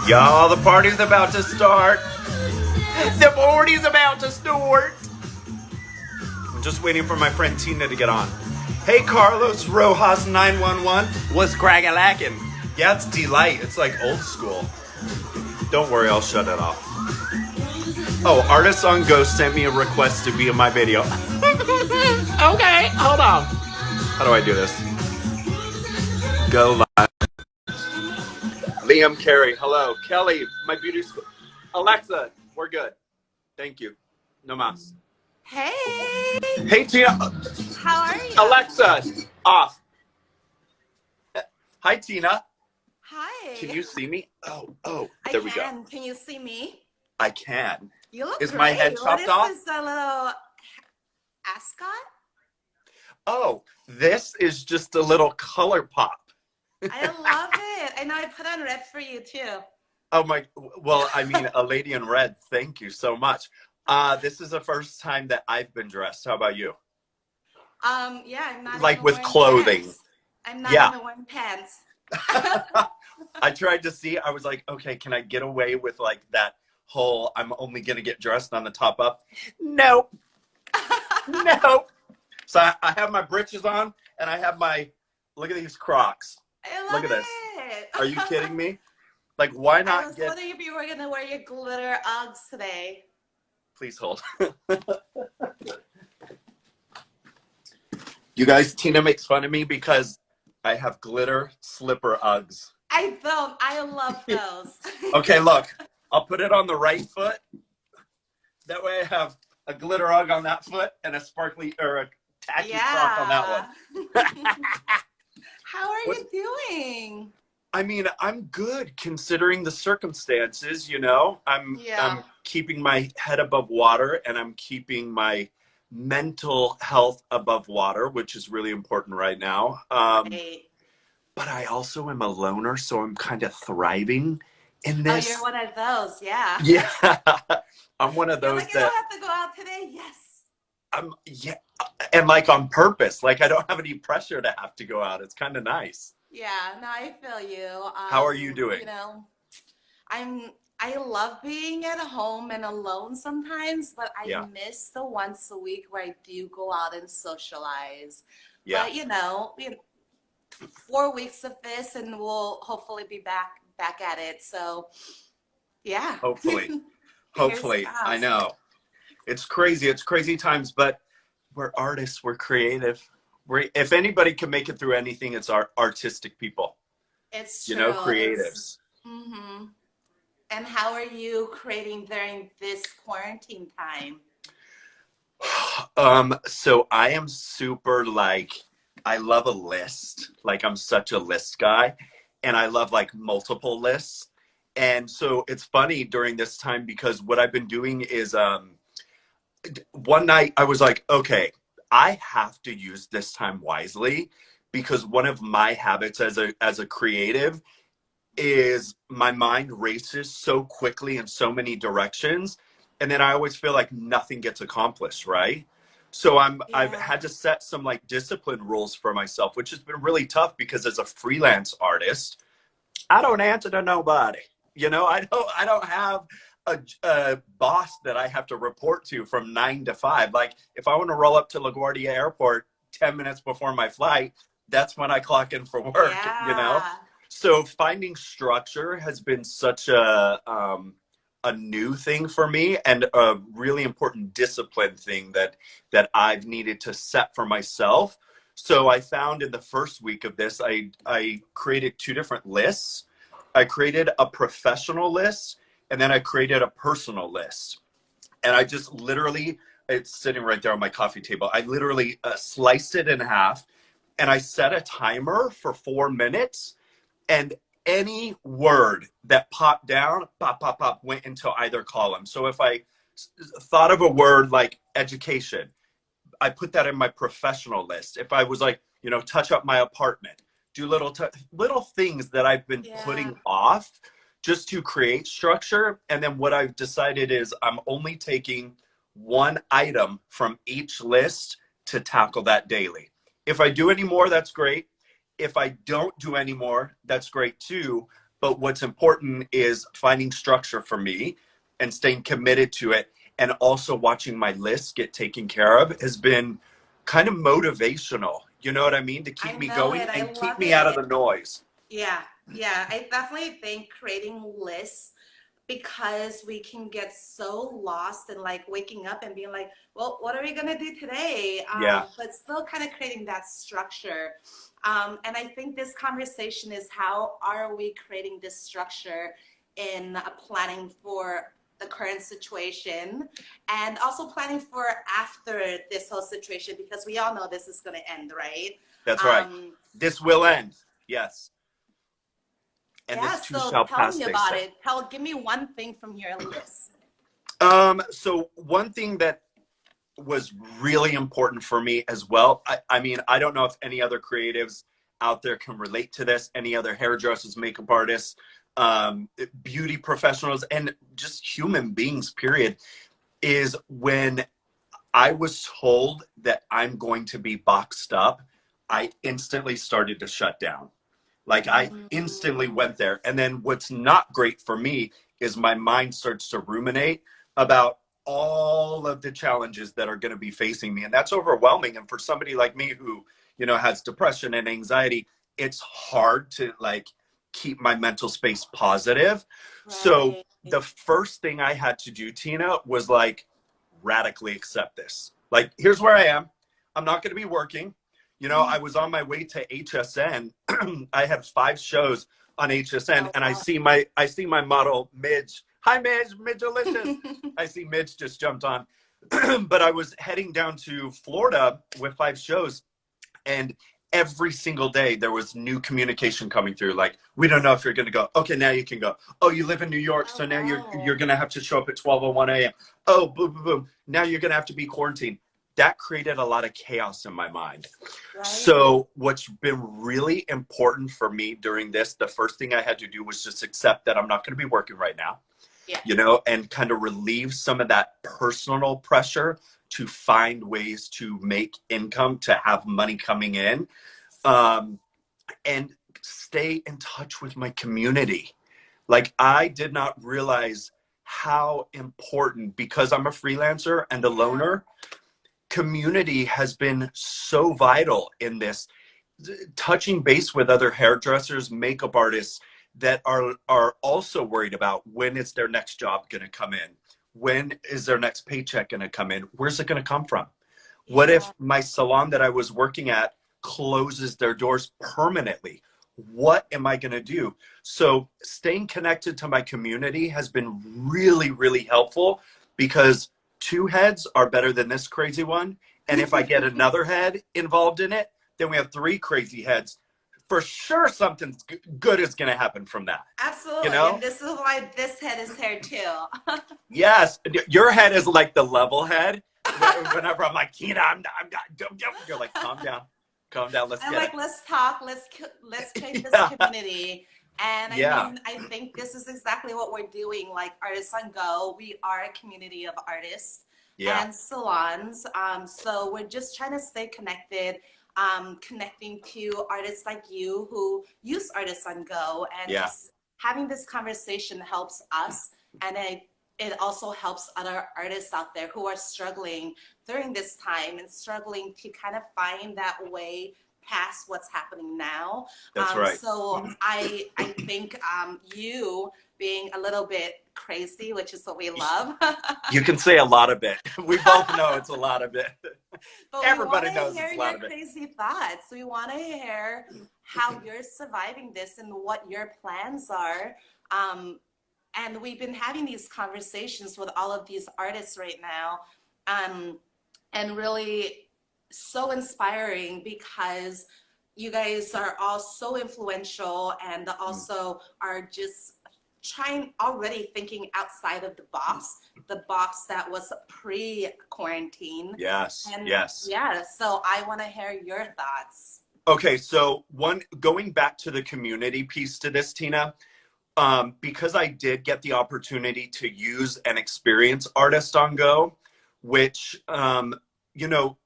Y'all, the party's about to start. The party's about to start. I'm just waiting for my friend Tina to get on. Hey, Carlos Rojas 911. What's crackin'? Yeah, it's Delight. It's like old school. Don't worry, I'll shut it off. Oh, Artist on Ghost sent me a request to be in my video. Okay, hold on. How do I do this? Go live. Liam Carey, hello. Kelly, my beauty school. Alexa, we're good. Thank you. No mas. Hey. Hey, Tina. How are you? Alexa, off. Hi, Tina. Hi. Can you see me? Oh, there we go. Can you see me? I can. You look Is great. my head chopped off? What is this, a little ascot? Oh, this is just a little color pop. I love it. I know I put on red for you too. Oh my, well, I mean, a lady in red. Thank you so much. This is the first time that I've been dressed. How about you? Yeah, I'm not like even with wearing clothing. Pants. I'm not even wearing pants. I tried to see, I was like, okay, can I get away with like that whole, I'm only going to get dressed on the top up? Nope. Nope. So I have my britches on and I have my, look at these Crocs. I love Look at this. it. Are you kidding me? Like, why not I was wondering if you were going to wear your glitter Uggs today. Please hold. You guys, Tina makes fun of me because I have glitter slipper Uggs. I don't. I love those. Okay, look. I'll put it on the right foot. That way I have a glitter Ugg on that foot and a sparkly or a tacky Croc on that one. How are you doing? I mean, I'm good considering the circumstances, you know. I'm keeping my head above water and I'm keeping my mental health above water, which is really important right now. But I also am a loner, so I'm kind of thriving in this. Oh, you're one of those, yeah. Yeah. I'm one of those like, I don't have to go out today. Yes. And like on purpose. Like I don't have any pressure to have to go out. It's kind of nice. Yeah, no, I feel you. How are you doing? You know, I love being at home and alone sometimes, but I miss the once a week where I do go out and socialize. Yeah. But you know, 4 weeks of this and we'll hopefully be back at it. So yeah. Hopefully. Hopefully. I know. It's crazy. It's crazy times, but we're artists, we're creative. If anybody can make it through anything, it's our artistic people. It's true. You know, creatives. Mm-hmm. And how are you creating during this quarantine time? So I am super I love a list. Like I'm such a list guy and I love like multiple lists. And so it's funny during this time because what I've been doing is one night I was like, okay, I have to use this time wisely because one of my habits as a creative is my mind races so quickly in so many directions. And then I always feel like nothing gets accomplished, right? So I've had to set some like discipline rules for myself, which has been really tough because as a freelance artist, I don't answer to nobody. You know, I don't have a boss that I have to report to from 9 to 5. Like if I want to roll up to LaGuardia Airport 10 minutes before my flight, that's when I clock in for work, you know? So finding structure has been such a new thing for me and a really important discipline thing that I've needed to set for myself. So I found in the first week of this, I created 2 different lists. I created a professional list and then I created a personal list. And I just literally, it's sitting right there on my coffee table. I literally sliced it in half and I set a timer for 4 minutes. And any word that popped down, pop, pop, pop, went into either column. So if I thought of a word like education, I put that in my professional list. If I was like, you know, touch up my apartment, do little things that I've been putting off just to create structure. And then what I've decided is I'm only taking one item from each list to tackle that daily. If I do any more, that's great. If I don't do any more, that's great too. But what's important is finding structure for me and staying committed to it. And also watching my list get taken care of has been kind of motivational. You know what I mean? To I keep me know going it. I and keep love me out of it. the noise. Yeah, yeah. I definitely think creating lists because we can get so lost in like waking up and being like, well, what are we gonna do today? Yeah, But still kind of creating that structure. And I think this conversation is how are we creating this structure in planning for the current situation and also planning for after this whole situation because we all know this is going to end, right? that's right. Um, This will yeah, end. Yes. And yeah, this too so shall tell pass, me they about say. it. Give me one thing from your list. So one thing that was really important for me as well. I mean, I don't know if any other creatives out there can relate to this, any other hairdressers, makeup artists, beauty professionals, and just human beings, period, is when I was told that I'm going to be boxed up, I instantly started to shut down. Like I instantly Mm, went there. And then what's not great for me is my mind starts to ruminate about all of the challenges that are going to be facing me. And that's overwhelming. And for somebody like me who, you know, has depression and anxiety, it's hard to like keep my mental space positive. So right. the first thing I had to do, Tina, was like radically accept this. Like, here's where I am. I'm not going to be working. You know, I Mhm. was on my way to HSN. I had 5 shows on HSN, Oh, and wow. I see my model Midge. Hi, Midge, Midgelicious. I see Midge just jumped on, but I was heading down to Florida with 5 shows, and every single day there was new communication coming through. Like, we don't know if you're going to go. Okay, now you can go. Oh, you live in New York, Oh, so now you're no. going to have to show up at 12:01 a.m. Oh, boom, boom, boom. Now you're going to have to be quarantined. That created a lot of chaos in my mind. Right. So what's been really important for me during this, the first thing I had to do was just accept that I'm not going to be working right now, Yeah. you know, and kind of relieve some of that personal pressure to find ways to make income, to have money coming in, um, and stay in touch with my community. Like, I did not realize how important, because I'm a freelancer and a Yeah. loner, community has been so vital in this. Touching base with other hairdressers, makeup artists that are also worried about when is their next job going to come in, when is their next paycheck going to come in, where's it going to come from, what Yeah. if my salon that I was working at closes their doors permanently, what am I going to do? So staying connected to my community has been really, really helpful, because 2 heads are better than this crazy one. And if I get another head involved in it, then we have 3 crazy heads. For sure, something good is going to happen from that. You Absolutely. And know? this is why this head is here too. Yes. Your head is like the level head. Whenever I'm like, Tina, I'm not, you're like, calm down, let's I'm get it. like, let's talk, let's create this Yeah. community. And I Yeah. mean, I think this is exactly what we're doing. Like Artists on Go, we are a community of artists Yeah. and salons. So we're just trying to stay connected, connecting to artists like you who use Artists on Go, and Yeah. just having this conversation helps us, and it also helps other artists out there who are struggling during this time and struggling to kind of find that way past what's happening now. That's right. So I think you being a little bit crazy, which is what we love, You can say a lot of it. We both know it's a lot of it. but we want Everybody to knows hear it's a lot your of it. crazy thoughts. We want to hear how you're surviving this and what your plans are. Um, and we've been having these conversations with all of these artists right now, um, and really so inspiring because you guys are all so influential and Mm. also are just trying already thinking outside of the box that was pre-quarantine. Yes. And Yes. yeah, so I want to hear your thoughts. Okay. So going back to the community piece to this, Tina, because I did get the opportunity to use and experience Artist on Go, which, you know,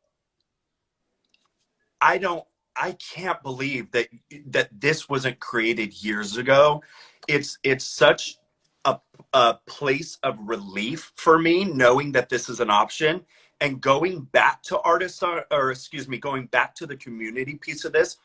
I don't, I can't believe that this wasn't created years ago. It's such a place of relief for me knowing that this is an option, and going back to artists, or excuse me, going back to the community piece of this.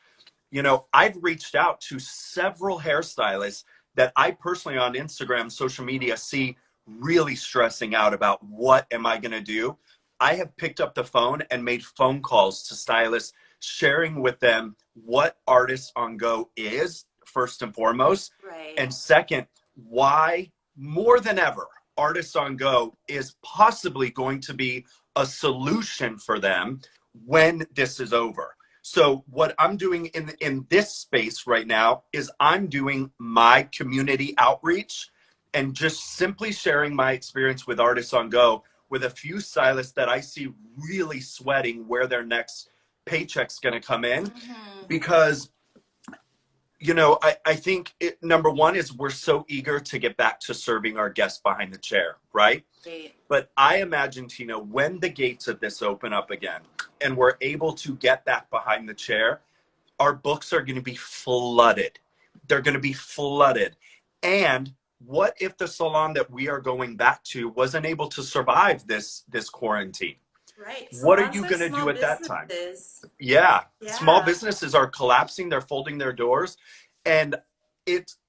You know, I've reached out to several hairstylists that I personally on Instagram, social media, see really stressing out about what am I going to do. I have picked up the phone and made phone calls to stylists, sharing with them what Artists on Go is, first and foremost. Right. And second, why more than ever, Artists on Go is possibly going to be a solution for them when this is over. So what I'm doing in this space right now is I'm doing my community outreach and just simply sharing my experience with Artists on Go with a few stylists that I see really sweating where their next paycheck's going to come in. Mm-hmm. Because, you know, I think number one is we're so eager to get back to serving our guests behind the chair, right? Right. But I imagine, Tina, when the gates of this open up again and we're able to get back behind the chair, our books are going to be flooded. They're going to be flooded. And what if the salon that we are going back to wasn't able to survive this quarantine? Right. What are Salons you are going to do small at that time? businesses. Yeah, small Yeah. businesses are collapsing, they're folding their doors. And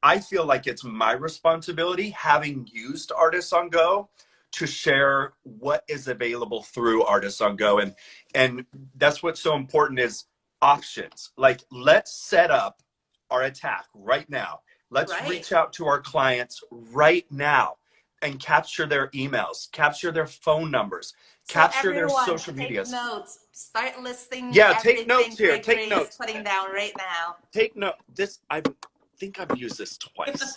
I feel like it's my responsibility, having used Artists on Go, to share what is available through Artists on Go. And that's what's so important is options. Like, let's set up our attack right now. Let's Right. reach out to our clients right now and capture their emails, capture their phone numbers, So capture their everyone, social take medias. notes. Start listing Yeah, take everything notes here. Take Gregory is notes. putting down right now. Take note. This, I think I've used this twice.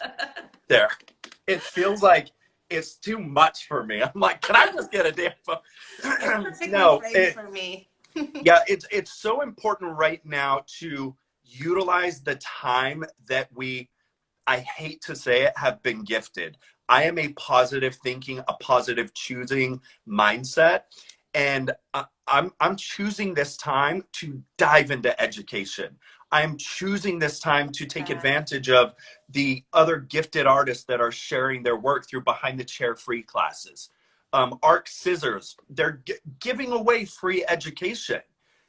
There. It feels like it's too much for me. I'm like, can I just get a damn It's phone? perfectly No, framed for me. yeah, it's so important right now to utilize the time that we, I hate to say it, have been gifted. I am a positive thinking, a positive choosing mindset. And I'm choosing this time to dive into education. I'm choosing this time to take Yeah. advantage of the other gifted artists that are sharing their work through behind the chair free classes. Arc Scissors, they're giving away free education.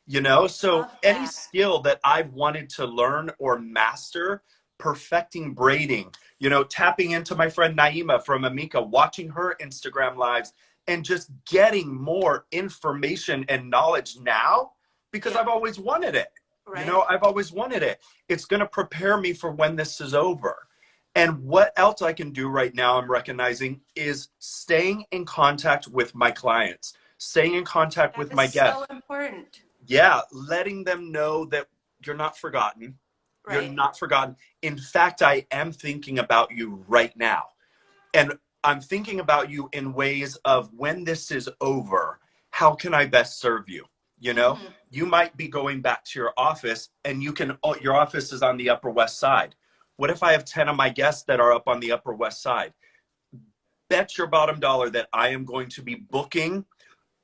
You know, so Love any that. skill that I've wanted to learn or master, perfecting braiding, you know, tapping into my friend Naima from Amika, watching her Instagram lives, and just getting more information and knowledge now because Yep. I've always wanted it. You Right. know, I've always wanted it. It's going to prepare me for when this is over. And what else I can do right now, I'm recognizing, is staying in contact with my clients, staying in contact That with is my so guests. important. Yeah, letting them know that you're not forgotten. You're Right. not forgotten. In fact, I am thinking about you right now. And I'm thinking about you in ways of when this is over, how can I best serve you? You know, Mm-hmm. you might be going back to your office and you can, oh, your office is on the Upper West Side. What if I have 10 of my guests that are up on the Upper West Side? Bet your bottom dollar that I am going to be booking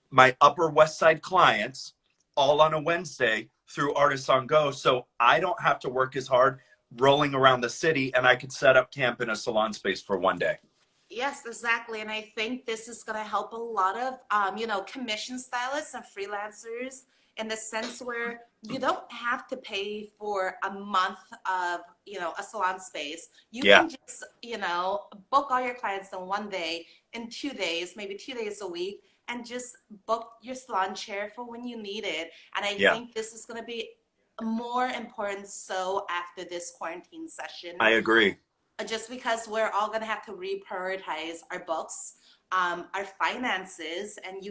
my Upper West Side clients all on a Wednesday through Artists on Go. So I don't have to work as hard rolling around the city, and I could set up camp in a salon space for one day. Yes, exactly. And I think this is going to help a lot of, commission stylists and freelancers in the sense where you don't have to pay for a month of, a salon space. You Yeah, can just, book all your clients in one day, in 2 days, maybe 2 days a week, and just book your salon chair for when you need it. And I yeah, think this is going to be more important so after this quarantine session, I agree. just because we're all going to have to reprioritize our books, our finances, and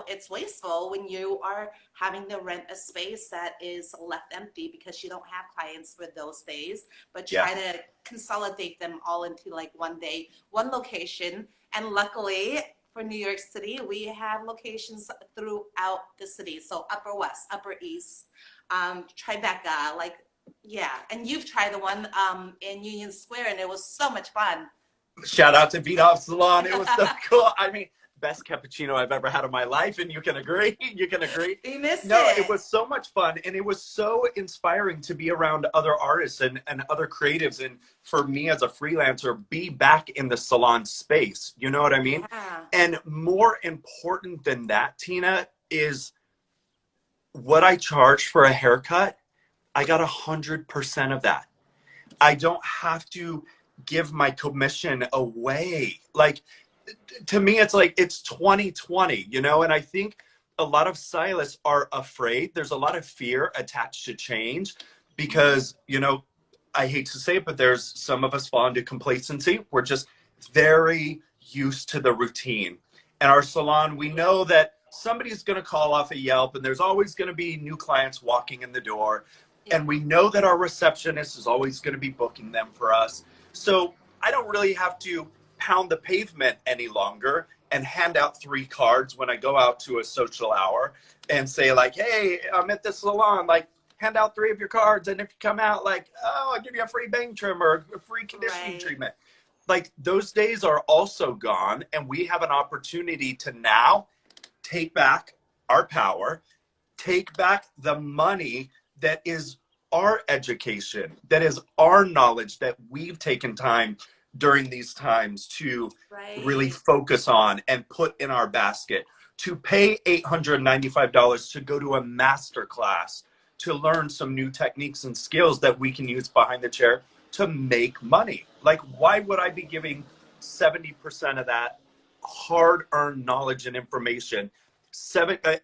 it's wasteful when you are having to rent a space that is left empty because you don't have clients for those days, but Yeah, try to consolidate them all into like one day, one location. And luckily for New York City, we have locations throughout the city. So Upper West, Upper East, Tribeca, like, yeah, and you've tried the one in Union Square, and it was so much fun. shout out to Beat Off Salon. It was so cool. I mean, best cappuccino I've ever had in my life, and you can agree. You can agree. You missed No, it it. was so much fun, and it was so inspiring to be around other artists and other creatives, and for me as a freelancer, be back in the salon space. You know what I mean? Yeah. And more important than that, Tina, is what I charge for a haircut. I got 100% of that. I don't have to give my commission away. Like, to me, it's like it's 2020, you know? And I think a lot of stylists are afraid. There's a lot of fear attached to change because, you know, I hate to say it, but there's some of us fall into complacency. We're just very used to the routine. And our salon, we know that somebody's going to call off a Yelp and there's always going to be new clients walking in the door. Yeah. And we know that our receptionist is always going to be booking them for us. So I don't really have to pound the pavement any longer and hand out 3 cards when I go out to a social hour and say like, hey, I'm at the salon, like hand out 3 of your cards. And if you come out like, oh, I'll give you a free bang trim or a free conditioning Right. treatment. Like those days are also gone. And we have an opportunity to now take back our power, take back the money that is our education, that is our knowledge that we've taken time during these times to really Right. focus on and put in our basket, to pay $895 to go to a master class, to learn some new techniques and skills that we can use behind the chair to make money. Like, why would I be giving 70% of that hard-earned knowledge and information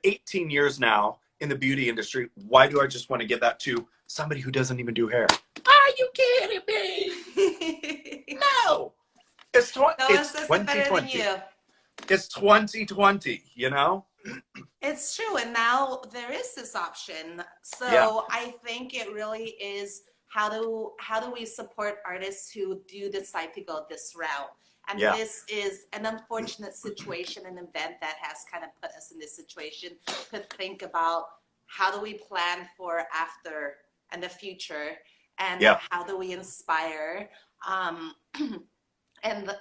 18 years now in the beauty industry? Why do I just want to give that to somebody who doesn't even do hair? Are you kidding me? No. No one It's says it better than 2020. you. It's 2020, you know? It's true, and now there is this option. Yeah. So I think it really is how do we support artists who do decide to go this route? And Yeah. this is an unfortunate situation, an event that has kind of put us in this situation to think about how do we plan for after and the future, and Yeah. how do we inspire. Um, and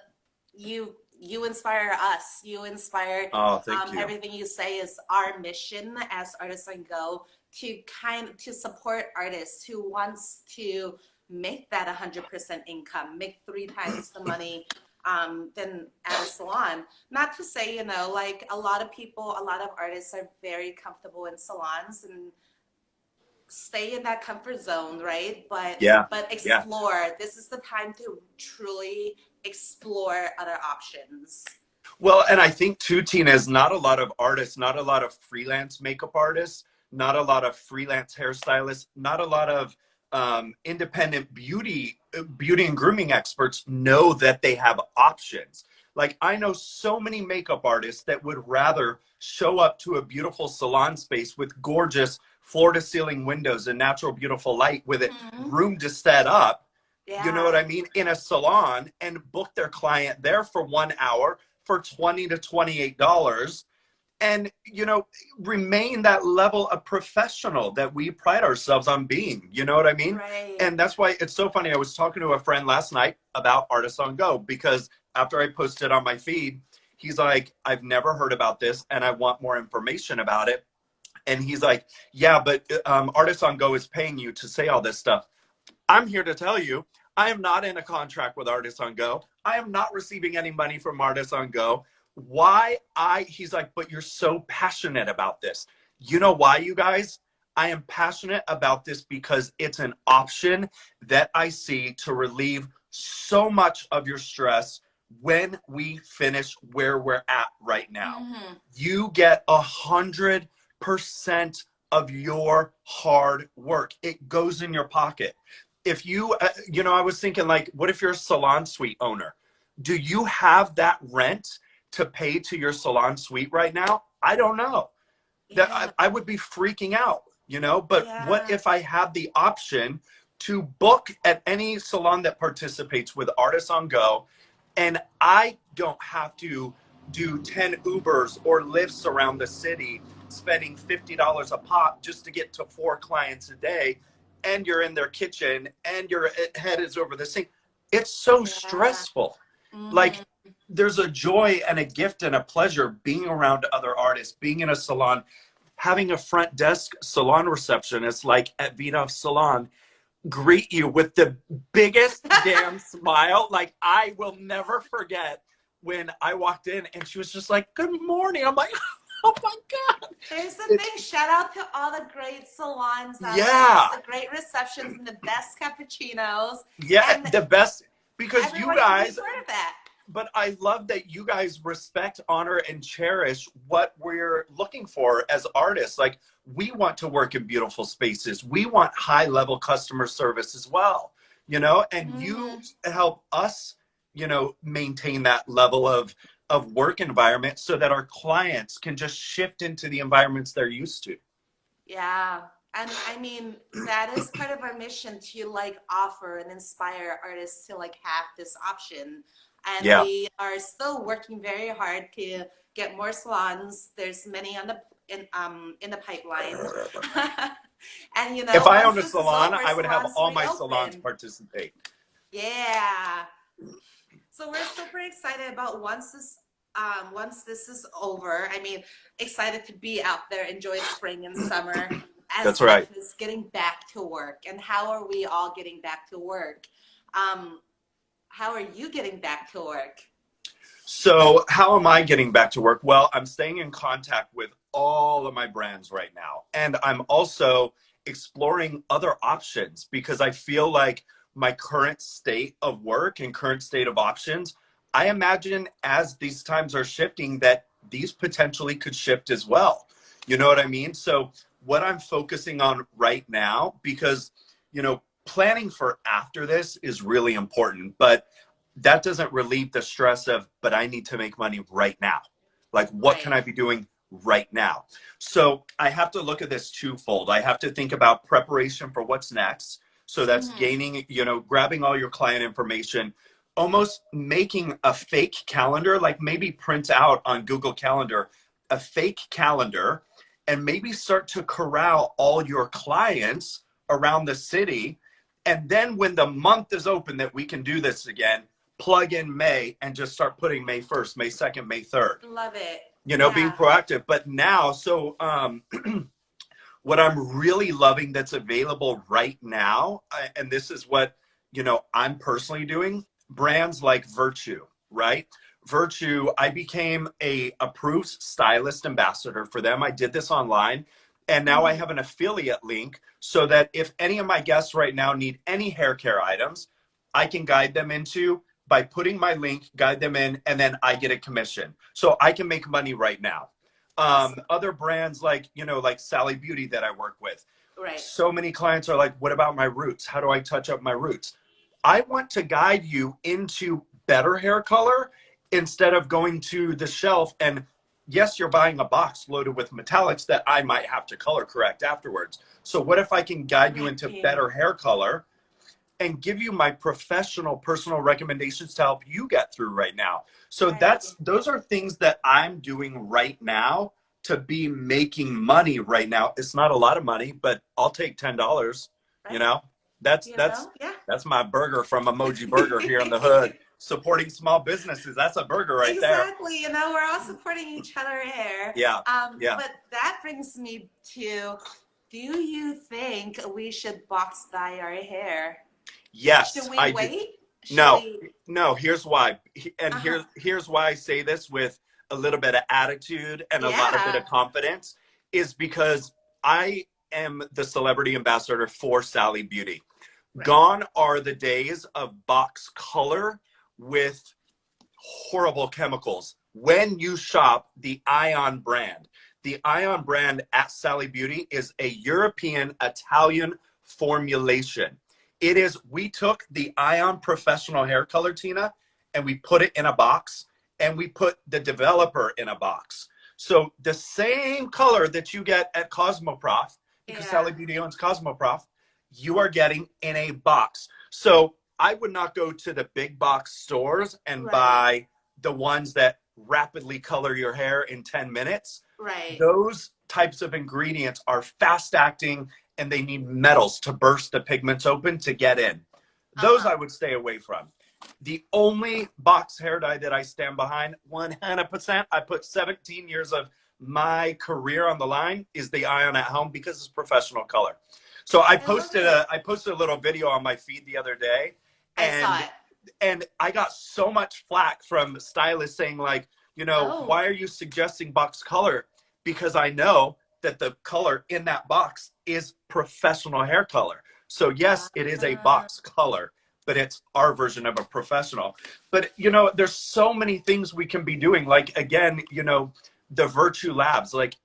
you inspire us. You inspire Oh, thank you. everything you say is our mission as Artists on Go to support artists who wants to make that 100% income, make 3 times the money than at a salon. Not to say, you know, like a lot of people, a lot of artists are very comfortable in salons and stay in that comfort zone, right? Yeah. But Yeah. explore. This is the time to truly explore other options. Well, and I think too, Tina, is not a lot of artists, not a lot of freelance makeup artists, not a lot of freelance hairstylists, not a lot of independent beauty and grooming experts know that they have options. Like I know so many makeup artists that would rather show up to a beautiful salon space with gorgeous floor to ceiling windows and natural beautiful light with it Mm-hmm. room to set up, you know Yeah. what I mean, in a salon and book their client there for 1 hour for $20 to $28 and, you know, remain that level of professional that we pride ourselves on being, you know what I mean? Right. And that's why it's so funny. I was talking to a friend last night about Artists on Go because after I posted on my feed, he's like, I've never heard about this and I want more information about it. And he's like, yeah, but Artists on Go is paying you to say all this stuff. I'm here to tell you, I am not in a contract with Artists on Go. I am not receiving any money from Artists on Go. He's like, but you're so passionate about this. You know why, you guys? I am passionate about this because it's an option that I see to relieve so much of your stress when we finish where we're at right now. Mm-hmm. You get 100% of your hard work. It goes in your pocket. If you, you know, I was thinking like, what if you're a salon suite owner? Do you have that rent to pay to your salon suite right now? I don't know. That Yeah. I would be freaking out, you know, but what Yeah. if I have the option to book at any salon that participates with Artists on Go and I don't have to do 10 Ubers or lifts around the city spending $50 a pop just to get to 4 clients a day and you're in their kitchen and your head is over the sink. It's so Yeah. stressful. Like Mm-hmm. there's a joy and a gift and a pleasure being around other artists, being in a salon, having a front desk salon receptionist like at Vidov Salon greet you with the biggest damn smile. Like, I will never forget when I walked in and she was just like, "Good morning." I'm like, oh my God. There's the thing. Shout out to all the great salons out there, Yeah. the great receptions and the best cappuccinos. Yeah, And the best, because you everyone should be guys, part of that. but I love that you guys respect, honor, and cherish what we're looking for as artists. Like, we want to work in beautiful spaces. We want high level customer service as well, and you help us, maintain that level of work environment so that our clients can just shift into the environments they're used to. Yeah. And I mean, that is part of our mission to like offer and inspire artists to like have this option. And Yeah. we are still working very hard to get more salons. There's many on the in the pipeline. And If I once owned a this is salon, over, I would have salons all my salons reopen. participate. Yeah. So we're super excited about once this is over. I mean, excited to be out there, enjoy spring and summer as That's right. much as getting back to work. And how are we all getting back to work? How are you getting back to work? So how am I getting back to work? Well, I'm staying in contact with all of my brands right now. And I'm also exploring other options because I feel like my current state of work and current state of options, I imagine as these times are shifting that these potentially could shift as well. You know what I mean? So what I'm focusing on right now, because, planning for after this is really important, but that doesn't relieve the stress of, but I need to make money right now. Like, what can Right. I be doing right now? So I have to look at this twofold. I have to think about preparation for what's next. So that's gaining, grabbing all your client information, almost making a fake calendar, like maybe print out on Google Calendar a fake calendar and maybe start to corral all your clients around the city. And then when the month is open that we can do this again, plug in May and just start putting May 1st, May 2nd, May 3rd. Love it. Being Yeah. proactive. But now, so what I'm really loving that's available right now, and this is what, I'm personally doing, brands like Virtue, right? Virtue, I became a approved stylist ambassador for them. I did this online. And now I have an affiliate link so that if any of my guests right now need any hair care items, I can guide them into by putting my link, guide them in, and then I get a commission. So I can make money right now. Awesome. Other brands like, like Sally Beauty that I work with. Right. So many clients are like, what about my roots? How do I touch up my roots? I want to guide you into better hair color instead of going to the shelf and yes, you're buying a box loaded with metallics that I might have to color correct afterwards. So what if I can guide you into better hair color and give you my professional personal recommendations to help you get through right now? So those are things that I'm doing right now to be making money right now. It's not a lot of money, but I'll take $10. Right. That's my burger from Emoji Burger here in the hood. Supporting small businesses. That's a burger right there. Exactly. We're all supporting each other here. Yeah. But that brings me to, do you think we should box dye our hair? Yes. Should we wait? No, here's why. And here's why I say this with a little bit of attitude and a lot of bit of confidence is because I am the celebrity ambassador for Sally Beauty. Right. Gone are the days of box color with horrible chemicals. When you shop the Ion brand at Sally Beauty is a European Italian formulation. We took the Ion professional hair color, Tina, and we put it in a box and we put the developer in a box. So the same color that you get at Cosmoprof, because Sally Beauty owns Cosmoprof, you are getting in a box. So I would not go to the big box stores and buy the ones that rapidly color your hair in 10 minutes. Right. Those types of ingredients are fast acting and they need metals to burst the pigments open to get in. Those I would stay away from. The only box hair dye that I stand behind 100%, I put 17 years of my career on the line, is the Ion at Home, because it's professional color. So I love it. I posted a little video on my feed the other day, I saw and it. I got so much flack from stylists saying like, Oh. why are you suggesting box color? Because I know that the color in that box is professional hair color. So yes, it is a Uh, box color, but it's our version of a professional. But there's so many things we can be doing. Like again, the Virtue Labs. Like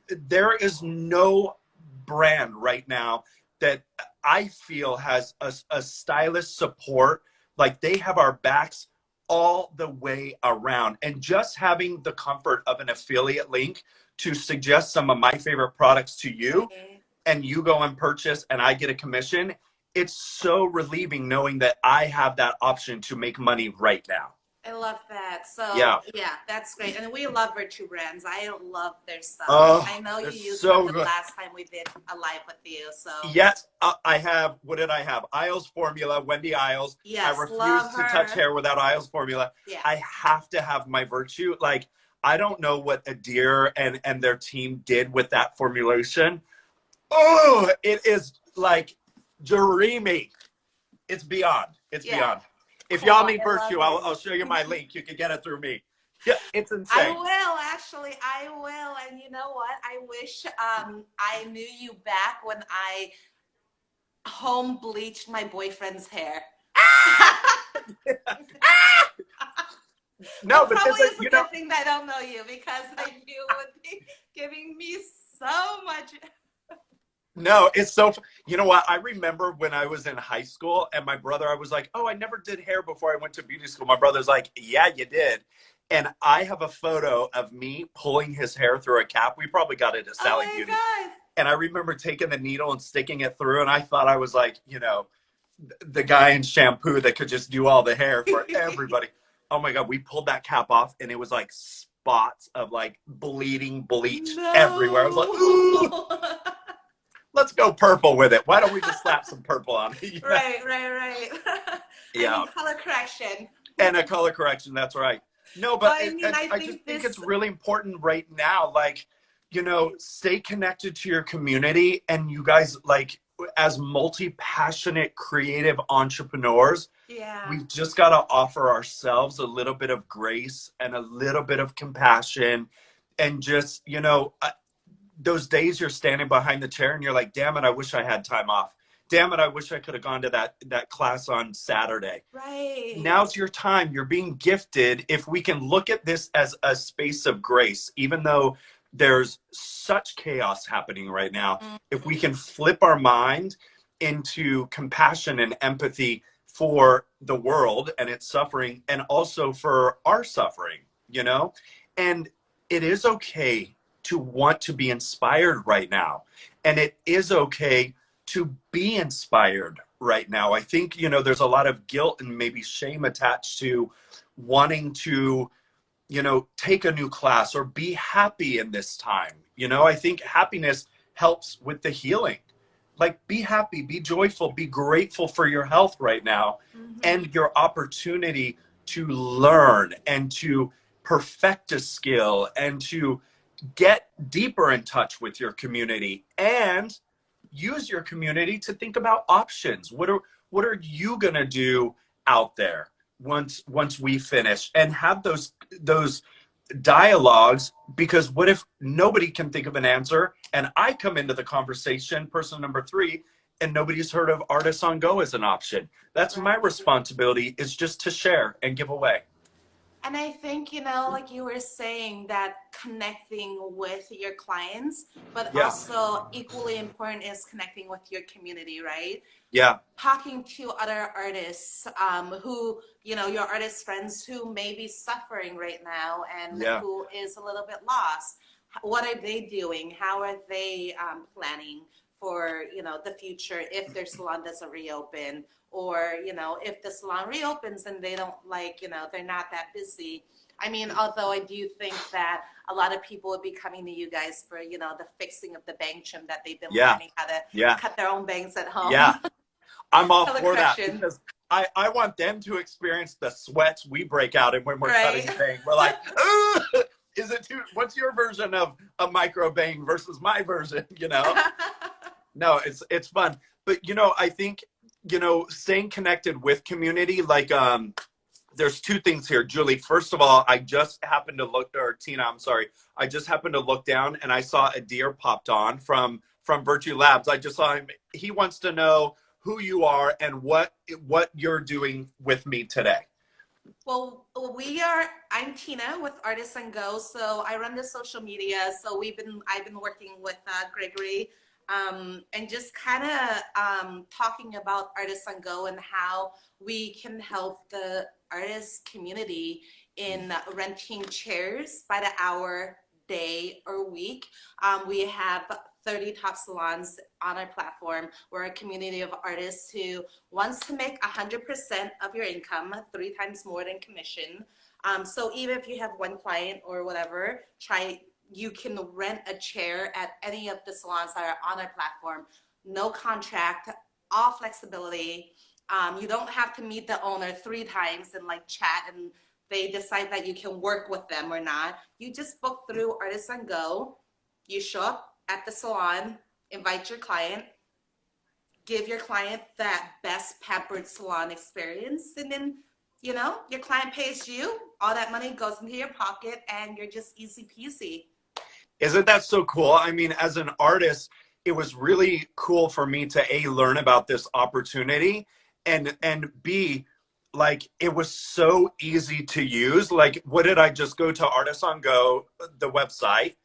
there is no brand right now that I feel has a stylist support. Like they have our backs all the way around. And just having the comfort of an affiliate link to suggest some of my favorite products to you, right. and you go and purchase and I get a commission, it's so relieving knowing that I have that option to make money right now. I love that. So Yeah. yeah, that's great. And we love Virtue Brands. I love their stuff. Oh, I know they're you used them so the good. last time we did a live with you. So Yes, I have. What did I have? Isles formula, Wendy Isles. I yes, refuse love to touch her. hair without Isles formula. Yeah. I have to have my Virtue. Like I don't know what Adir and their team did with that formulation. Oh, it is like dreamy. It's beyond. It's Yeah. beyond. If y'all Cool. need I love Virtue, it. I'll show you my link. You can get it through me. Yeah, it's I insane. will actually. I will. And you know what? I wish I knew you back when I home bleached my boyfriend's hair. No, Well, but probably this is, it's a good thing that I don't know you because like you would be giving me so much. no, it's so, you know what? I remember when I was in high school and my brother, I was like, oh, I never did hair before I went to beauty school. My brother's like, yeah, you did. And I have a photo of me pulling his hair through a cap. We probably got it at Oh Sally my Beauty. god! And I remember taking the needle and sticking it through. And I thought I was like, the guy in shampoo that could just do all the hair for everybody. Oh my God, we pulled that cap off and it was like spots of like bleeding bleach everywhere. I was like, ooh, No. let's go purple with it. Why don't we just slap some purple on it? Right, right, right. I Yeah. mean, color correction. And a color correction. That's right. No, Well, but I mean, I I just think think this. it's really important right now. Like, stay connected to your community, and you guys, like, as multi-passionate creative entrepreneurs, Yeah. we've just got to offer ourselves a little bit of grace and a little bit of compassion, and just, those days you're standing behind the chair and you're like, damn it, I wish I had time off. Damn it, I wish I could have gone to that class on Saturday. Right. Now's your time. You're being gifted. If we can look at this as a space of grace, even though there's such chaos happening right now, if we can flip our mind into compassion and empathy for the world and its suffering, and also for our suffering, and it is okay to want to be inspired right now. And it is okay to be inspired right now. I think, there's a lot of guilt and maybe shame attached to wanting to, take a new class or be happy in this time. I think happiness helps with the healing. Like, be happy, be joyful, be grateful for your health right now Mm-hmm. and your opportunity to learn and to perfect a skill and to get deeper in touch with your community and use your community to think about options. What are you going to do out there once we finish, and have those dialogues? Because what if nobody can think of an answer and I come into the conversation, person number 3, and nobody's heard of Artists on Go as an option? That's my Right. responsibility, is just to share and give away. And I think, like you were saying, that connecting with your clients, but Yeah. also equally important is connecting with your community, right? Yeah. Talking to other artists who, your artist friends who may be suffering right now and Yeah. who is a little bit lost. What are they doing? How are they planning for, the future if their salon doesn't reopen? Or, if the salon reopens and they don't they're not that busy. I mean, although I do think that a lot of people would be coming to you guys for, the fixing of the bang trim that they've been Yeah. learning how to Yeah. cut their own bangs at home. Yeah. I'm all Color for that correction. because I want them to experience the sweats we break out in when we're Right. cutting bang. We're like, ugh, is it too, what's your version of a micro bang versus my version, you know? No, it's fun. But you know, I think, you know, staying connected with community, like there's two things here, Julie. First of all, I just happened to look, or Tina, I'm sorry. I just happened to look down and I saw a deer popped on from Virtue Labs. I just saw him. He wants to know who you are and what you're doing with me today. Well, I'm Tina with Artists and Go. So I run the social media. So I've been working with Gregory, and just kind of talking about Artists and Go and how we can help the artist community in renting chairs by the hour, day, or week. We have 30 top salons on our platform. We're a community of artists who wants to make 100% of your income, 3 times more than commission. So even if you have one client or whatever, you can rent a chair at any of the salons that are on our platform. No contract, all flexibility. You don't have to meet the owner 3 times and like chat and they decide that you can work with them or not. You just book through Artists and Go. You show up at the salon, invite your client, give your client that best pampered salon experience, and then your client pays you, all that money goes into your pocket, and you're just easy peasy. Isn't that so cool? I mean, as an artist, it was really cool for me to A, learn about this opportunity, and B, like it was so easy to use. Like, what did I just go to Artists on Go, the website?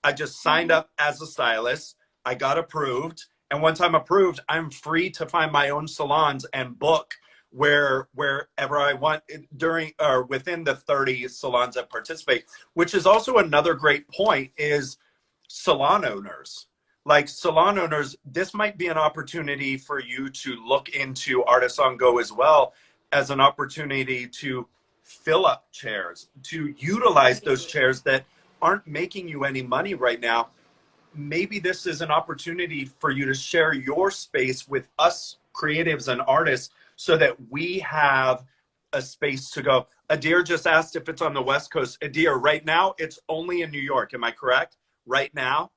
I just signed Mm-hmm. up as a stylist. I got approved. And once I'm approved, I'm free to find my own salons and book wherever I want during or within the 30 salons that participate, which is also another great point is salon owners. Like salon owners, this might be an opportunity for you to look into Artists on Go as well as an opportunity to fill up chairs, to utilize those Right. chairs that aren't making you any money right now. Maybe this is an opportunity for you to share your space with us creatives and artists so that we have a space to go. Adir just asked if it's on the West Coast. Adir, right now it's only in New York. Am I correct? Right now?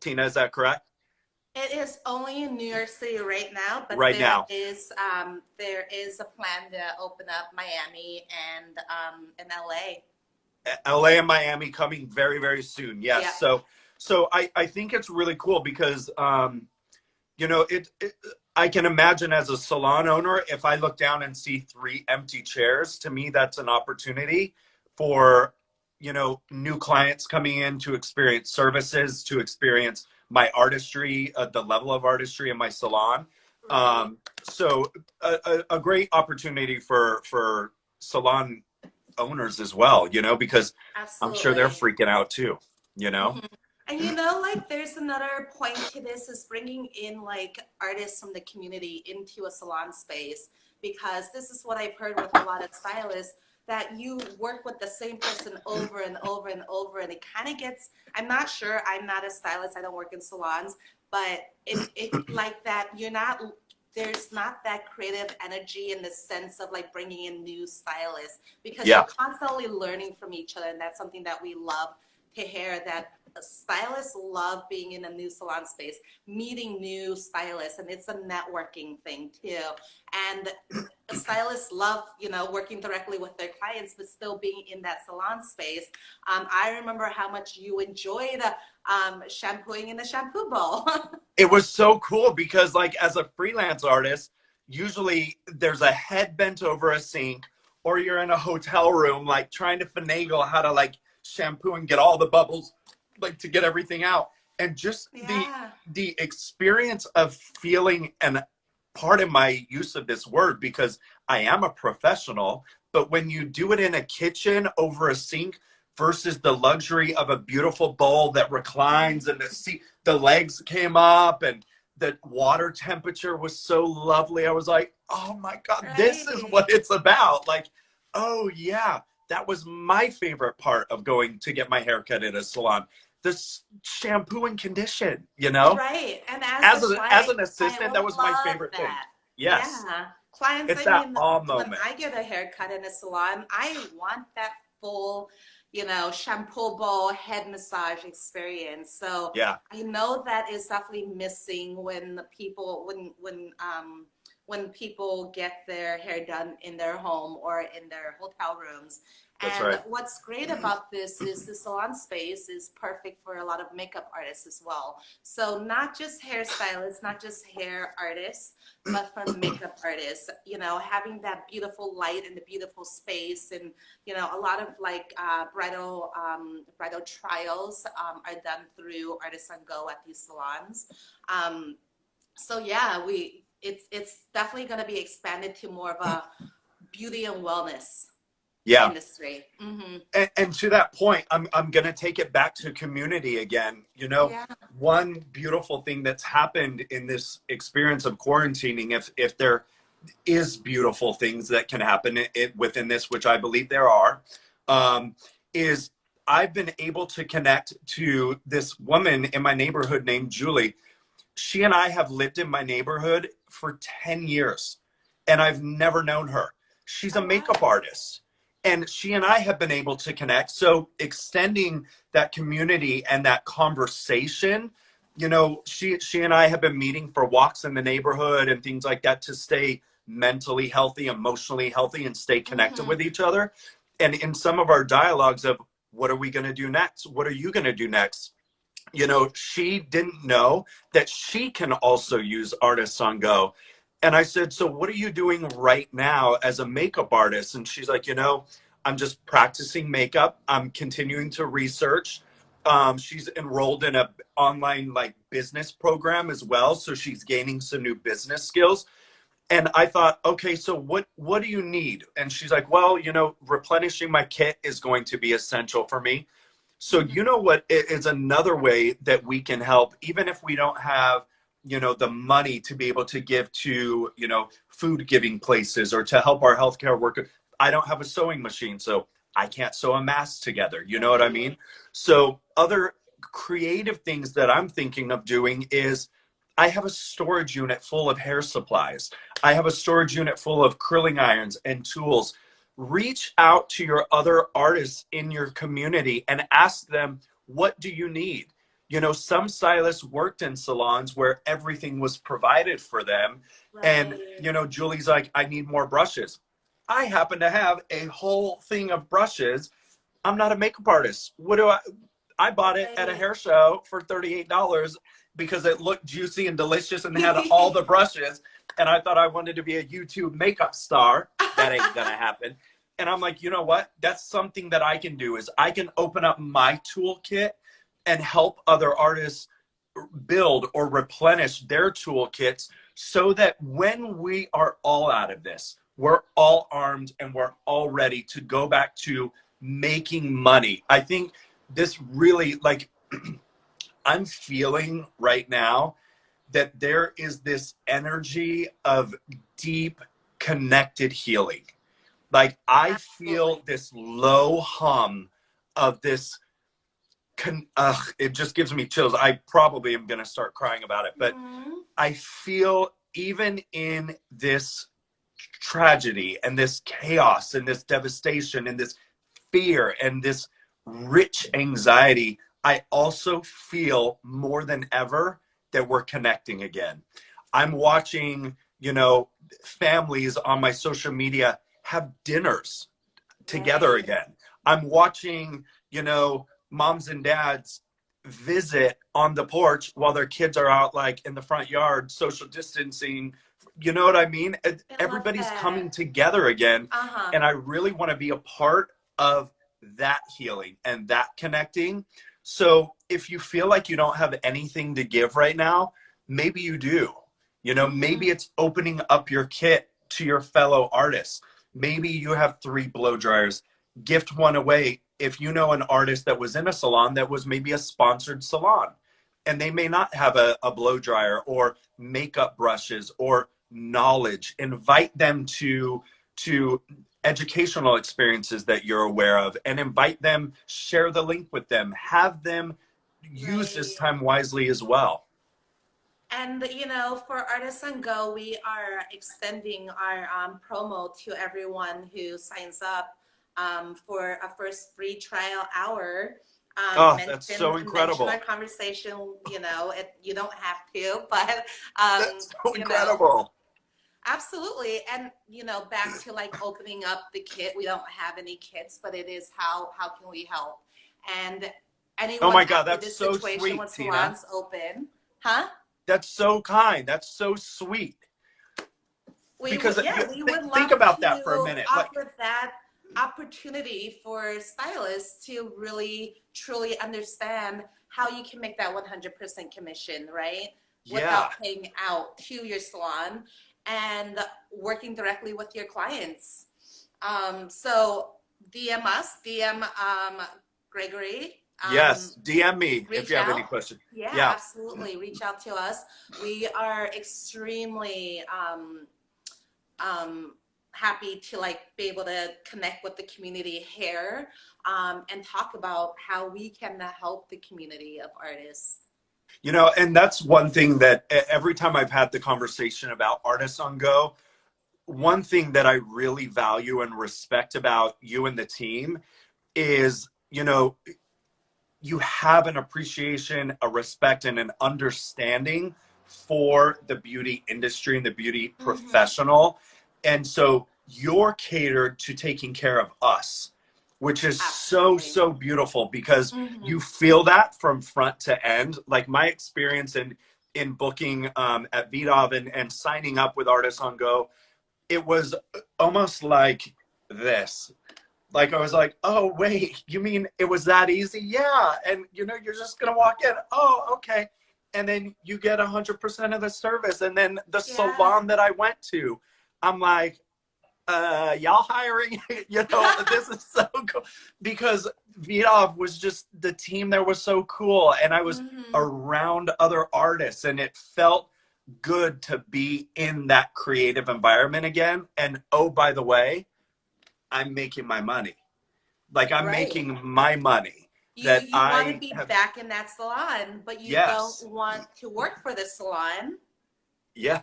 Tina, is that correct? It is only in New York City right now, but Right now. there is a plan to open up Miami and LA. LA and Miami coming very, very soon. Yes. Yeah. So I think it's really cool because you know, I can imagine as a salon owner, if I look down and see 3 empty chairs, to me, that's an opportunity for, you know, new clients coming in to experience services, to experience my artistry, the level of artistry in my salon. Right. So a great opportunity for salon owners as well, you know, because I'm sure they're Absolutely. freaking out too, you know? Mhm. And like there's another point to this is bringing in like artists from the community into a salon space because this is what I've heard with a lot of stylists that you work with the same person over and over and over and it kind of gets I'm not sure I'm not a stylist I don't work in salons but it like that you're not there's not that creative energy in the sense of like bringing in new stylists because you're Yeah. constantly learning from each other and that's something that we love to hear that stylists love being in a new salon space, meeting new stylists, and it's a networking thing too. And stylists love, working directly with their clients, but still being in that salon space. I remember how much you enjoyed shampooing in the shampoo bowl. It was so cool because like as a freelance artist, usually there's a head bent over a sink or you're in a hotel room like trying to finagle how to like shampoo and get all the bubbles like to get everything out. And just Yeah. the experience of feeling, and pardon my use of this word because I am a professional, but when you do it in a kitchen over a sink versus the luxury of a beautiful bowl that reclines and the legs came up and the water temperature was so lovely. I was like, oh my God, this is Right. what it's about. Like, oh yeah, that was my favorite part of going to get my haircut at a salon. shampoo and condition, you know? Right. And as a As client, an client assistant, that will was my love favorite thing. that. Yes. Yeah. Clients, It's I that mean, awe when moment. I get a haircut in a salon, I want that full, shampoo bowl head massage experience. So Yeah, I know that is definitely missing when the people when people get their hair done in their home or in their hotel rooms. that's And right. what's great about this is the salon space is perfect for a lot of makeup artists as well. So not just hairstylists, not just hair artists, but for makeup artists, having that beautiful light and the beautiful space, and a lot of like bridal trials are done through Artists on Go at these salons. So yeah, we it's definitely going to be expanded to more of a beauty and wellness Yeah. industry. Hmm. And to that point, I'm gonna take it back to community again. You know, Yeah. one beautiful thing that's happened in this experience of quarantining, if there is beautiful things that can happen within this, which I believe there are, is I've been able to connect to this woman in my neighborhood named Julie. She and I have lived in my neighborhood for 10 years, and I've never known her. She's a Oh makeup wow. artist, and she and I have been able to connect. So extending that community and that conversation, she and I have been meeting for walks in the neighborhood and things like that to stay mentally healthy, emotionally healthy, and stay connected Hmm. with each other. And in some of our dialogues of what are we going to do next? What are you going to do next? She didn't know that she can also use Artists on Go. And I said, so what are you doing right now as a makeup artist? And she's like, I'm just practicing makeup. I'm continuing to research. She's enrolled in a online like business program as well. So she's gaining some new business skills. And I thought, okay, so what do you need? And she's like, well, replenishing my kit is going to be essential for me. So Hmm. you know what is another way that we can help, even if we don't have, the money to be able to give to, food giving places or to help our healthcare workers. I don't have a sewing machine, so I can't sew a mask together. You know what I Right. mean? So other creative things that I'm thinking of doing is I have a storage unit full of hair supplies. I have a storage unit full of curling irons and tools. Reach out to your other artists in your community and ask them, what do you need? Some stylists worked in salons where everything was provided for them. And, Right. Julie's like, I need more brushes. I happen to have a whole thing of brushes. I'm not a makeup artist. What do I bought it at a Right. hair show for $38 because it looked juicy and delicious and had all the brushes. And I thought I wanted to be a YouTube makeup star. That ain't gonna happen. And I'm like, you know what? That's something that I can do is I can open up my toolkit and help other artists build or replenish their toolkits so that when we are all out of this, we're all armed and we're all ready to go back to making money. I think this really, like, I'm feeling right now that there is this energy of deep connected healing. Like, I feel Absolutely. this low hum of this. It just gives me chills. I probably am going to start crying about it, but Hmm. I feel even in this tragedy and this chaos and this devastation and this fear and this rich anxiety, I also feel more than ever that we're connecting again. I'm watching, families on my social media have dinners together Right. again. I'm watching, moms and dads visit on the porch while their kids are out like in the front yard, social distancing. You know what I mean? I love Everybody's that. coming together again. Uh-huh. And I really want to be a part of that healing and that connecting. So if you feel like you don't have anything to give right now, maybe you do. Maybe Hmm. it's opening up your kit to your fellow artists. Maybe you have 3 blow dryers. Gift one away if you know an artist that was in a salon that was maybe a sponsored salon and they may not have a blow dryer or makeup brushes or knowledge. Invite them to educational experiences that you're aware of and invite them, share the link with them, have them use this Right. time wisely as well. And you know, for Artisan Go, we are extending our promo to everyone who signs up for a first free trial hour. Oh, that's so Mention our incredible. conversation. You know, you don't have to, but That's so you know, incredible. absolutely. And you know, back to like opening up the kit. We don't have any kits, but it is how can we help? And Oh anyone my God, after that's this so situation sweet, when Tina. salons open, huh? That's so kind. That's so sweet. We Because would, yeah, we would think love about that for a to minute. Like, offer that opportunity for stylists to really truly understand how you can make that 100% commission, right? yeah, Without paying out to your salon and working directly with your clients. So DM us, DM Gregory. yes. DM me if Reach you have any out. questions. Yeah, Yeah. absolutely. Reach out to us. We are extremely um, happy to like be able to connect with the community here and talk about how we can help the community of artists. And that's one thing that every time I've had the conversation about Artists on Go, one thing that I really value and respect about you and the team is, you have an appreciation, a respect, and an understanding for the beauty industry and the beauty Mm-hmm. professional. And so you're catered to taking care of us, which is so, Absolutely. so beautiful because Mm-hmm. you feel that from front to end. Like my experience in booking at VDOV and signing up with Artists on Go, it was almost like this. Like I was like, oh wait, you mean it was that easy? Yeah, and you're just gonna walk in. Oh, okay, and then you get 100% of the service. And then the Yeah. salon that I went to, I'm like, y'all hiring? This is so cool because Vidov was just the team there was so cool, and I was Mm-hmm. around other artists, and it felt good to be in that creative environment again. And oh, by the way, I'm making my money. Like I'm Right. making my money that You want to I be have. back in that salon, but you don't Yes, want to work for the salon.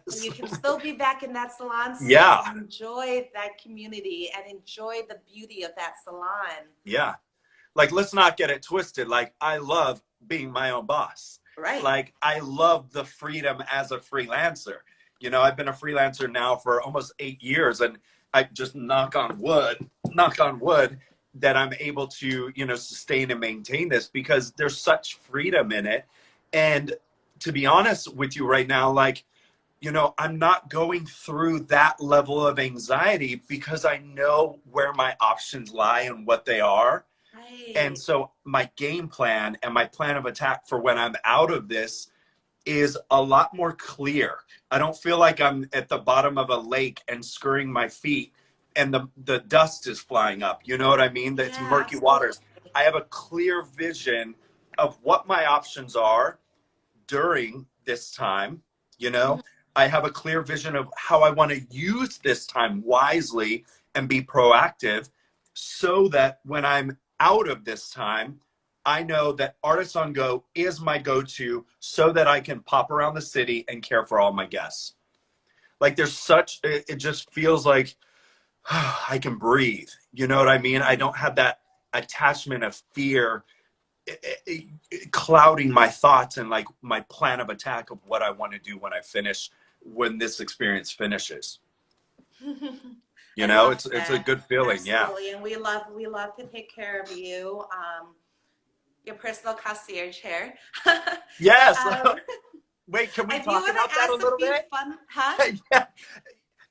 But yes, you can still be back in that salon space yeah, and enjoy that community and enjoy the beauty of that salon. yeah. Like let's not get it twisted. Like I love being my own boss. Right. Like I love the freedom as a freelancer. I've been a freelancer now for almost 8 years, and I just knock on wood, that I'm able to sustain and maintain this because there's such freedom in it. And to be honest with you right now, like I'm not going through that level of anxiety because I know where my options lie and what they are. And Right. so my game plan and my plan of attack for when I'm out of this is a lot more clear. I don't feel like I'm at the bottom of a lake and scurrying my feet and the dust is flying up. You know what I mean? It's Yeah, murky waters. absolutely. I have a clear vision of what my options are during this time. You Mhm. know, I have a clear vision of how I want to use this time wisely and be proactive so that when I'm out of this time, I know that Artists on Go is my go to so that I can pop around the city and care for all my guests. Like it just feels like I can breathe. You know what I mean? I Right. don't have that attachment of fear clouding my thoughts and like my plan of attack of what I want to do when this experience finishes. I love It's a that. good feeling. Yeah. Absolutely. And we love to take care of you. Your personal concierge here. Yes. um, Wait, can we I do talk want to about that a ask a little few bit? fun, huh? Yeah.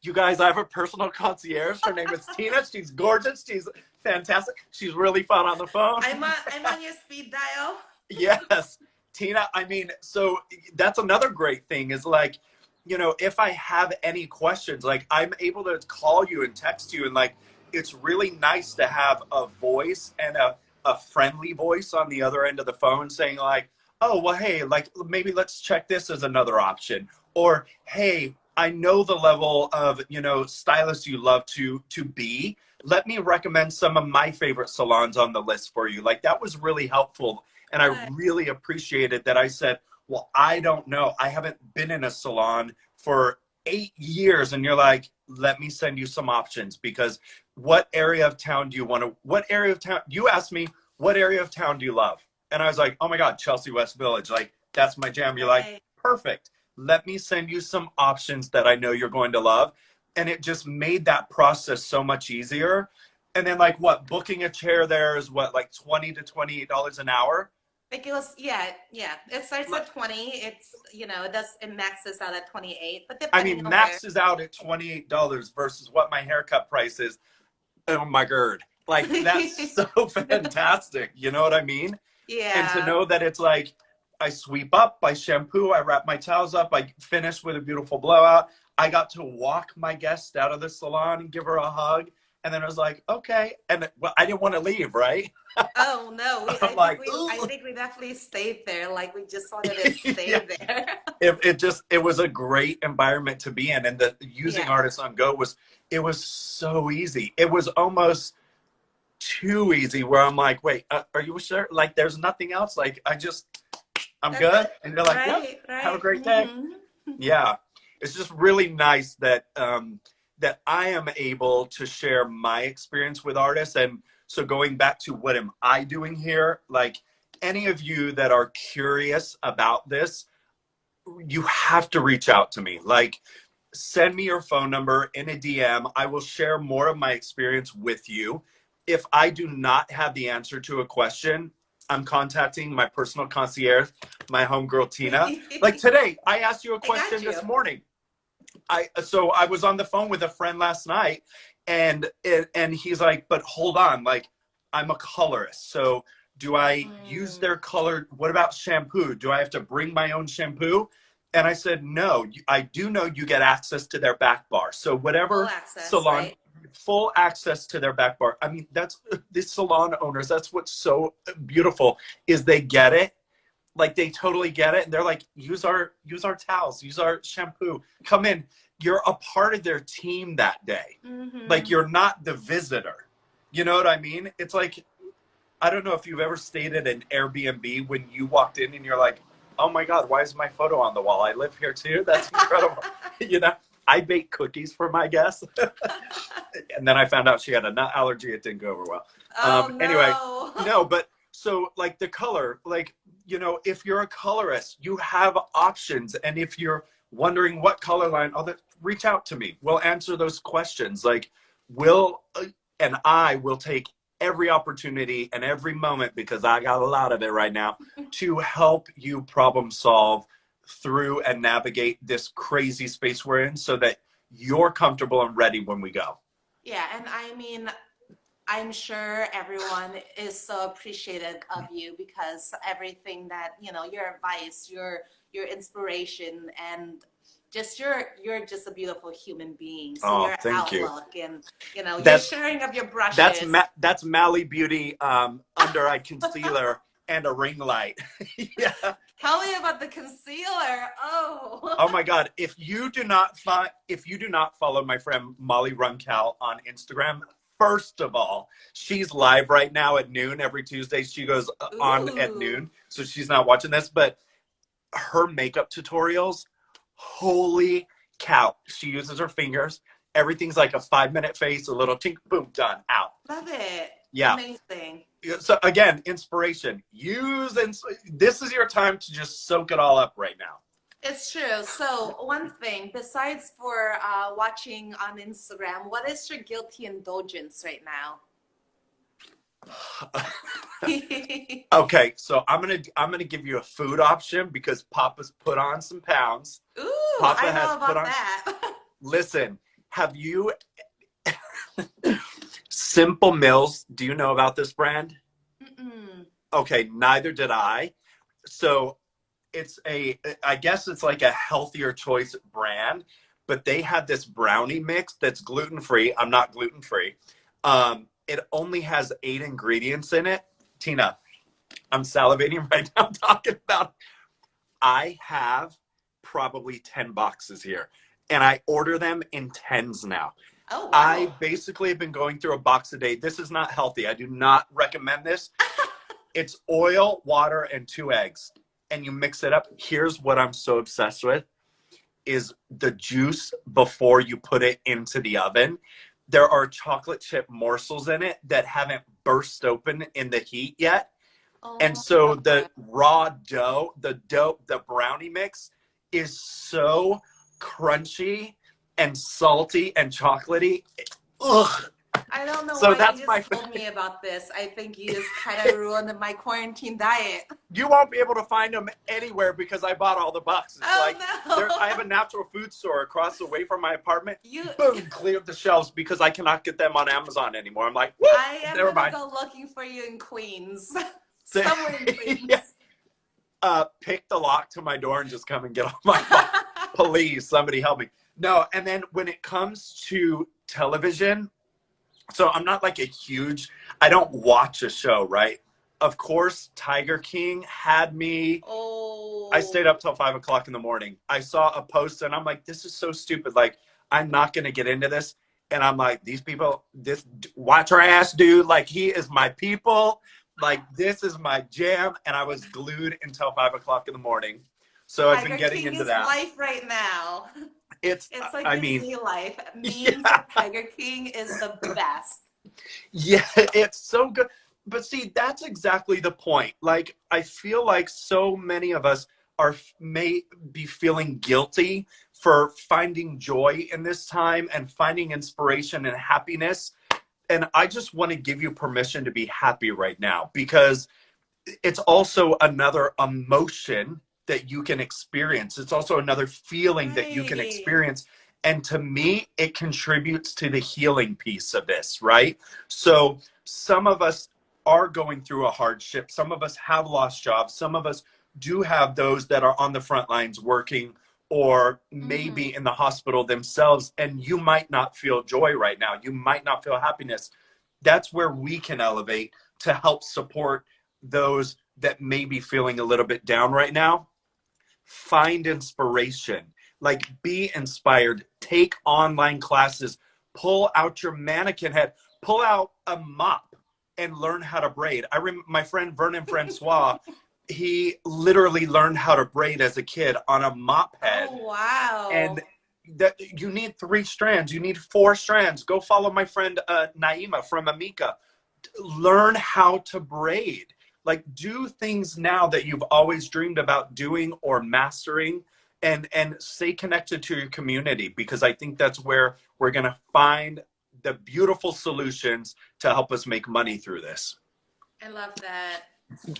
You guys, I have a personal concierge. Her name is Tina. She's gorgeous. She's fantastic. She's really fun on the phone. I'm on your speed dial. Yes, Tina. I mean, so that's another great thing is like, if I have any questions, like I'm able to call you and text you, and like it's really nice to have a voice and a friendly voice on the other end of the phone saying like, oh, well, hey, like maybe let's check this as another option, or hey, I know the level of stylist you love to be. let me recommend some of my favorite salons on the list for you. Like that was really helpful. And I Good. really appreciated that I said, well, I don't know. I haven't been in a salon for 8 years. And you're like, let me send you some options because what area of town do you want to, what area of town, you asked me, what area of town do you love? And I was like, oh my God, Chelsea West Village. Like that's my jam. You're like, Right. perfect. Let me send you some options that I know you're going to love. And it just made that process so much easier. And then like what, booking a chair there is what, like $20 to $28 an hour? Like it was, yeah, yeah. It starts at 20. It's, it maxes out at 28, but I depending mean, on where. max is out at $28 versus what my haircut price is. Oh my God. Like that's so fantastic. You know what I mean? And to Yeah. know that it's like, I sweep up, I shampoo, I wrap my towels up, I finish with a beautiful blowout. I got to walk my guest out of the salon and give her a hug. And then I was like, okay. And well, I didn't want to leave, right? Oh no, I'm like, I ooh. think we definitely stayed there. Like we just wanted to Yeah. stay there. It was a great environment to be in. And the using Yeah. Artists on Go it was so easy. It was almost too easy where I'm like, wait, are you sure? Like, there's nothing else. Like, I'm That's good. it. And they're like, yep, Right, have a right. great day. Yeah. It's just really nice that, that I am able to share my experience with artists. And so going back to what am I doing here? Like any of you that are curious about this, you have to reach out to me. Like, send me your phone number in a DM. I will share more of my experience with you. If I do not have the answer to a question, I'm contacting my personal concierge, my homegirl Tina. Like I today, I asked you a got question you. this morning. I was on the phone with a friend last night, and he's like, but hold on, like I'm a colorist, so do I use Mm, their color? What about shampoo? Do I have to bring my own shampoo? And I said, no, I do know you get access to their back bar. So full whatever access, salon, right? full access to their back bar. I mean, that's these salon owners. That's what's so beautiful is they get it, like they totally get it, and they're like, use our towels, use our shampoo, come in. You're a part of their team that day. Like Mm-hmm. you're not the visitor. You know what I mean? It's like, I don't know if you've ever stayed at an Airbnb when you walked in and you're like, oh my God, why is my photo on the wall? I live here too. That's incredible. You know, I bake cookies for my guests. And then I found out she had a nut allergy. It didn't go over well. Oh Anyway, no. no, but so like the color, like, if you're a colorist, you have options. And if you're wondering what color line, reach out to me. We'll answer those questions. Like, will and I will take every opportunity and every moment, because I got a lot of it right now, to help you problem solve through and navigate this crazy space we're in so that you're comfortable and ready when we go. Yeah, and I mean, I'm sure everyone is so appreciative of you because everything that, your advice, your inspiration and just you're just a beautiful human being. So Oh, your thank you. outlook and, your That's sharing of your brushes. that's Mally Beauty under eye concealer and a ring light. Yeah. Tell me about the concealer. Oh. Oh my God! If you do not follow my friend Molly Runcal on Instagram, first of all, she's live right now at noon every Tuesday. She goes on at Ooh. noon, so she's not watching this. But her makeup tutorials, holy cow! She uses her fingers. Everything's like a 5 minute face, a little tink, boom, done, out. Love it. Yeah. Amazing. So again, inspiration. This is your time to just soak it all up right now. It's true. So, one thing, besides for watching on Instagram, what is your guilty indulgence right now? Okay, so I'm gonna give you a food option because Papa's put on some pounds. Ooh, Papa I has know put about on. that. Listen, have you Simple Mills? Do you know about this brand? Mm-mm. Okay, neither did I. So I guess it's like a healthier choice brand, but they have this brownie mix that's gluten free. I'm not gluten free. It only has 8 ingredients in it. Tina, I'm salivating right now talking about it. I have probably 10 boxes here, and I order them in tens now. Oh, I wow. basically have been going through a box a day. This is not healthy. I do not recommend this. It's oil, water, and 2 eggs. And you mix it up. Here's what I'm so obsessed with is the juice before you put it into the oven. There are chocolate chip morsels in it that haven't burst open in the heat yet. Oh And my so the God. raw dough, the brownie mix is so crunchy and salty and chocolatey. Ugh. I don't know So why you that's my just told me about this. I think you just kind of ruined my quarantine diet. you won't be able to find them anywhere because I bought all the boxes. Like there, I have Oh a natural food store across the way from my apartment. no. You Boom, cleared the shelves because I cannot get them on Amazon anymore. I'm like, whoop, I am never gonna mind. go looking for you in Queens. So, Somewhere in yeah, Queens. pick the lock to my door and just come and get off my phone. Please, somebody help me. No, and then when it comes to television, so I'm not like a huge, I don't watch a show, right? Of course, Tiger King had me. I stayed Oh, up till 5 o'clock in the morning. I saw a post and I'm like, this is so stupid. Like, I'm not going to get into this. And I'm like, these people, this, watch her ass, dude. Like, he is my people. Like, this is my jam. And I was glued until 5 o'clock in the morning. So I've been Tiger getting King into is that. life right now. It's, It's like I mean, Disney life. Memes yeah, of Tiger King is the best. yeah, it's so good. But see, that's exactly the point. Like, I feel like so many of us may be feeling guilty for finding joy in this time and finding inspiration and happiness. And I just want to give you permission to be happy right now because it's also another emotion that you can experience. It's also another feeling that you can Right. experience. And to me, it contributes to the healing piece of this, right? So some of us are going through a hardship. Some of us have lost jobs. Some of us do have those that are on the front lines working or Mm-hmm. maybe in the hospital themselves. And you might not feel joy right now. You might not feel happiness. That's where we can elevate to help support those that may be feeling a little bit down right now. Find inspiration, like be inspired, take online classes, pull out your mannequin head, pull out a mop and learn how to braid. My friend Vernon Francois, he literally learned how to braid as a kid on a mop head. Oh, wow. And that you need 3 strands, you need 4 strands. Go follow my friend Naima from Amika. Learn how to braid. Like, do things now that you've always dreamed about doing or mastering, and stay connected to your community, because I think that's where we're going to find the beautiful solutions to help us make money through this. I love that.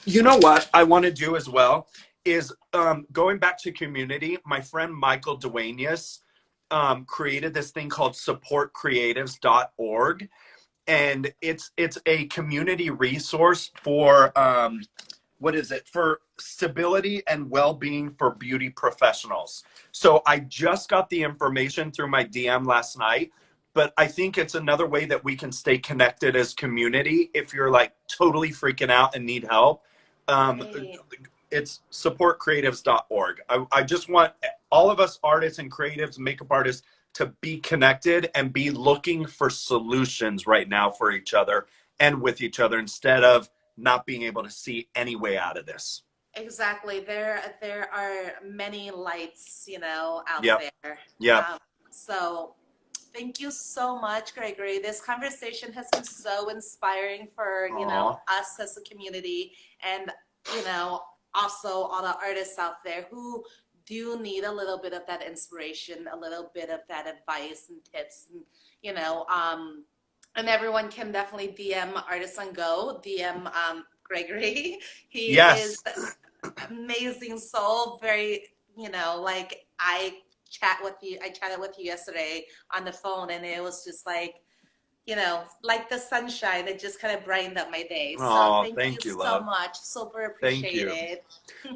You know what I want to do as well is, going back to community. My friend Michael Duenas created this thing called supportcreatives.org, and it's a community resource for, what is it, for stability and well-being for beauty professionals. So I just got the information through my DM last night, but I think it's another way that we can stay connected as community if you're like totally freaking out and need help. um, Right. it's supportcreatives.org. I just want all of us artists and creatives, makeup artists, to be connected and be looking for solutions right now for each other and with each other, instead of not being able to see any way out of this. Exactly. There are many lights, out Yep. there. Yep. So thank you so much, Gregory. This conversation has been so inspiring for, Aw. us as a community and, you know, also all the artists out there who do need a little bit of that inspiration, a little bit of that advice and tips and, and everyone can definitely DM Artists on Go, DM Gregory. He is Yes. amazing soul, very, like I chatted with you yesterday on the phone and it was just like the sunshine. It just kind of brightened up my day. So Oh, thank you thank you, so love. much. Super Thank appreciate you. it.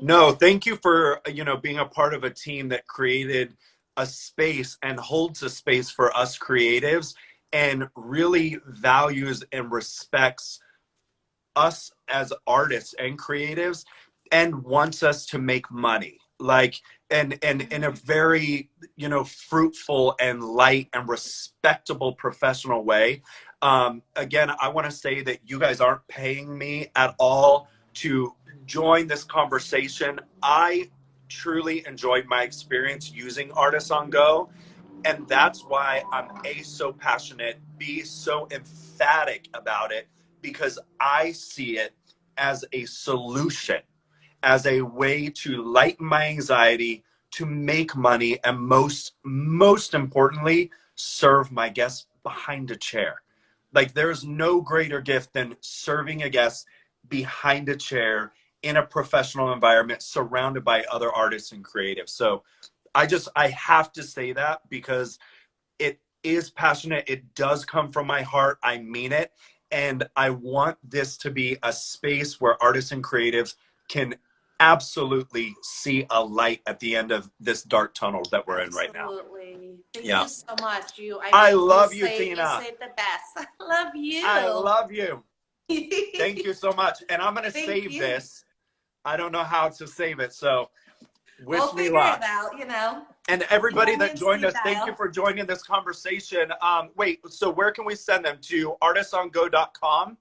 No, thank you for, being a part of a team that created a space and holds a space for us creatives and really values and respects us as artists and creatives and wants us to make money. Like, and in a very, you know, fruitful and light and respectable professional way. Again, I want to say that you guys aren't paying me at all to join this conversation. I truly enjoyed my experience using Artists on Go, and that's why I'm A, so passionate, B, so emphatic about it, because I see it as a solution, as a way to lighten my anxiety, to make money, and most importantly, serve my guests behind a chair. Like, there's no greater gift than serving a guest behind a chair in a professional environment surrounded by other artists and creatives. So I have to say that because it is passionate. It does come from my heart. I mean it. And I want this to be a space where artists and creatives can absolutely see a light at the end of this dark tunnel that we're in right now. Absolutely. Thank Yeah. you so much. I love you, You Tina. say the best. I love I you. love you. Thank you so much. And I'm going to Thank save you. this. I don't know how to save it. So We'll wish me figure luck. it out, you know. And everybody Home that and joined speed us, thank you dial. for joining this conversation. Wait, so where can we send them? To artistsongo.com?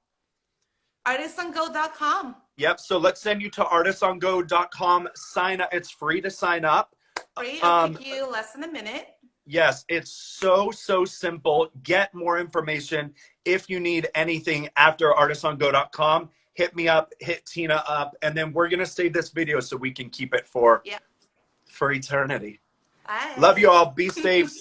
Artistsongo.com. Yep, so let's send you to artistsongo.com. Sign up. It's free to sign up. Free. It'll take you less than a minute. Yes, it's so, so simple. Get more information. If you need anything after artistsongo.com, hit me up, hit Tina up, and then we're going to save this video so we can keep it for eternity. Bye. Love you all. Be safe.